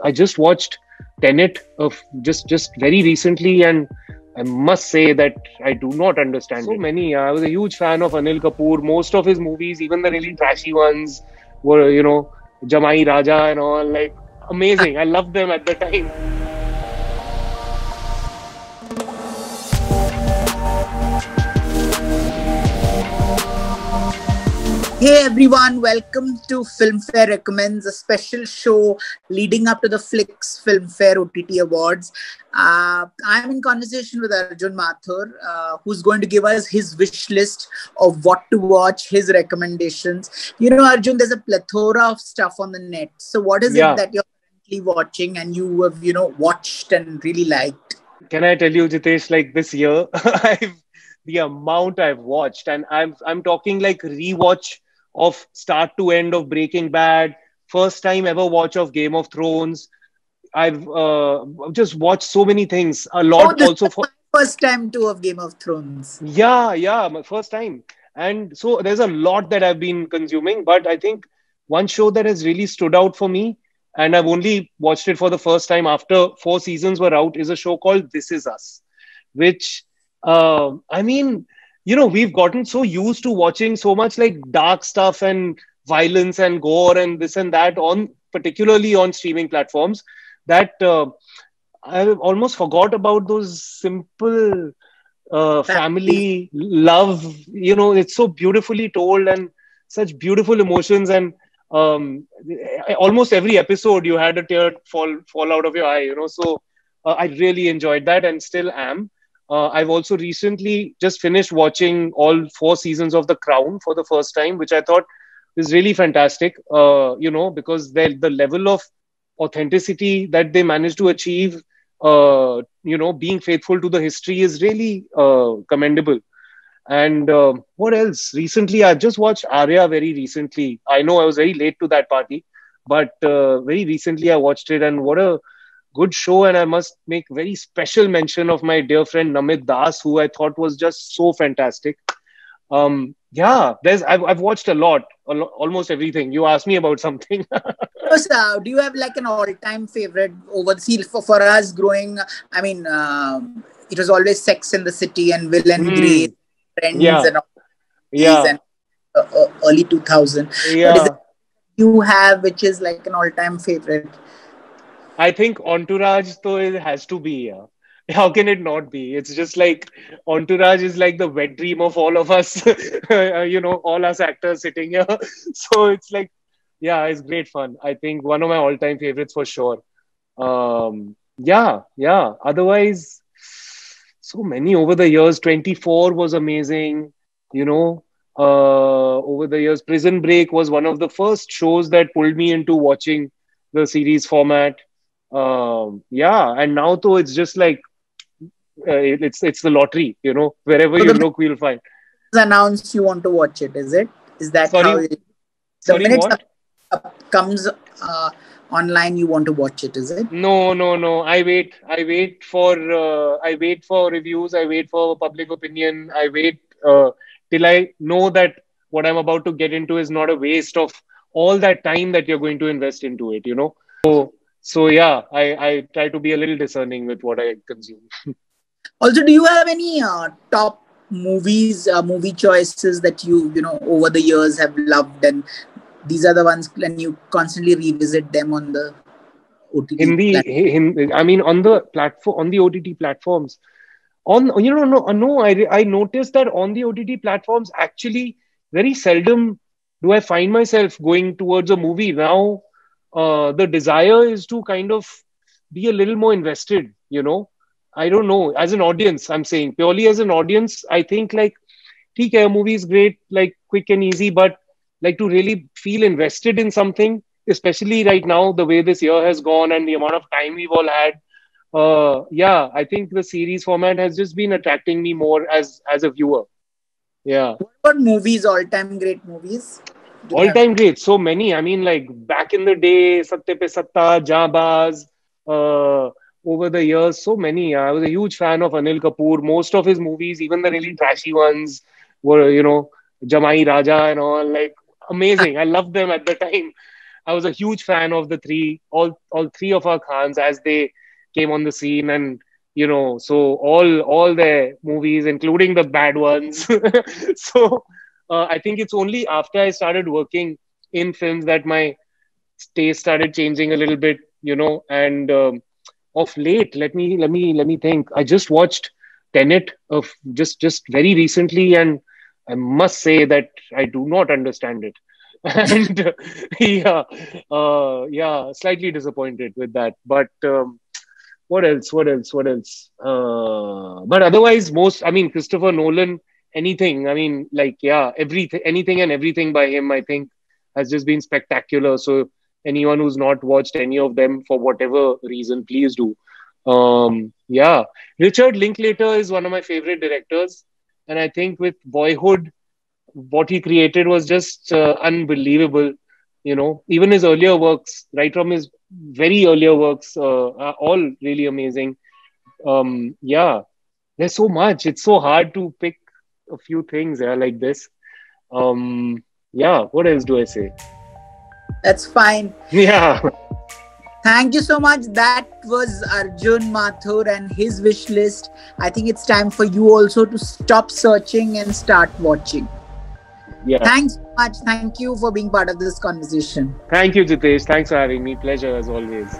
I just watched Tenet of just very recently, and I must say that I do not understand so many. I was a huge fan of Anil Kapoor. Most of his movies, even the really trashy ones, were Jamai Raja and all, like amazing. I loved them at the time. Hey everyone, welcome to Filmfare Recommends, a special show leading up to the Flix Filmfare OTT Awards. I'm in conversation with Arjun Mathur, who's going to give us his wish list of what to watch, his recommendations. You know, Arjun, there's a plethora of stuff on the net. So, what is it Yeah. that you're currently watching and you have, watched and really liked? Can I tell you, Jitesh, like this year, the amount I've watched, and I'm talking like rewatch of start to end of Breaking Bad, first time ever watch of Game of Thrones. I've just watched so many things. A Oh, lot this also is for my first time too of Game of Thrones. yeah, my first time. And so there's a lot that I've been consuming, but I think one show that has really stood out for me, and I've only watched it for the first time after 4 seasons were out, is a show called This Is Us, which I mean, we've gotten so used to watching so much like dark stuff and violence and gore and this and that on particularly on streaming platforms that I almost forgot about those simple Families. family love. It's so beautifully told and such beautiful emotions. And almost every episode, you had a tear fall out of your eye. So I really enjoyed that and still am. I've also recently just finished watching all 4 seasons of The Crown for the first time, which I thought is really fantastic. Because the level of authenticity that they managed to achieve, being faithful to the history is really commendable. And what else? Recently, I just watched Arya very recently. I know I was very late to that party, but very recently I watched it, and what a good show. And I must make very special mention of my dear friend Namit Das, who I thought was just so fantastic. Yeah, I've watched almost everything. You asked me about something. So, do you have like an all-time favorite over the sea for us growing? I mean, it was always Sex in the City and Will and Grace, Hmm. Friends, Yeah, and all these, yeah, and early 2000. What is it yeah. you have which is like an all-time favorite? I think Entourage, though, it has to be. Yeah. How can it not be? It's just like Entourage is like the wet dream of all of us, all us actors sitting here. So it's like, yeah, it's great fun. I think one of my all-time favorites for sure. Yeah, yeah. Otherwise, so many over the years. 24 was amazing. You know, over the years, Prison Break was one of the first shows that pulled me into watching the series format. Yeah, and now though it's just like it's the lottery. Wherever So you the minute look, we'll find. it's announced you want to watch it, is it? Is that Sorry, how the sorry, minute what? comes online you want to watch it? Is it? No, no, no. I wait for reviews. I wait for public opinion. I wait till I know that what I'm about to get into is not a waste of all that time that you're going to invest into it. So yeah, I try to be a little discerning with what I consume. Also, do you have any top movie choices that you over the years have loved, and these are the ones, and you constantly revisit them on the OTT platform? I mean, on the platform, on the OTT platforms, no, I noticed that on the OTT platforms, actually, very seldom do I find myself going towards a movie now. The desire is to kind of be a little more invested. I don't know. As an audience, I'm saying purely as an audience, I think like, okay, a movie is great, like quick and easy, but like to really feel invested in something, especially right now, the way this year has gone and the amount of time we've all had. Yeah, I think the series format has just been attracting me more as a viewer. Yeah, What about movies? All-time great movies? Do you all have? time great. So many. I mean, like back in the day, Satya Pe Satta, Jabaz. Over the years, so many. I was a huge fan of Anil Kapoor. Most of his movies, even the really trashy ones, were Jamai Raja and all, like amazing. I loved them at the time. I was a huge fan of the three, all three of our Khans as they came on the scene, and so all their movies, including the bad ones. So I think it's only after I started working in films that my taste started changing a little bit, and of late, let me think. I just watched Tenet of just very recently, and I must say that I do not understand it. And yeah, yeah, slightly disappointed with that. But what else? What else? What else? But otherwise, I mean, Christopher Nolan, anything. I mean, like, yeah, everything, anything and everything by him, I think, has just been spectacular. So, anyone who's not watched any of them for whatever reason, please do. Yeah, Richard Linklater is one of my favorite directors, and I think with Boyhood, what he created was just unbelievable. Even his earlier works, right from his very earlier works, are all really amazing. Yeah, there's so much. It's so hard to pick a few things, yeah, like this. Yeah, what else do I say? That's fine. Yeah. Thank you so much. That was Arjun Mathur and his wish list. I think it's time for you also to stop searching and start watching. Yeah. Thanks so much. Thank you for being part of this conversation. Thank you, Jitesh. Thanks for having me. Pleasure as always.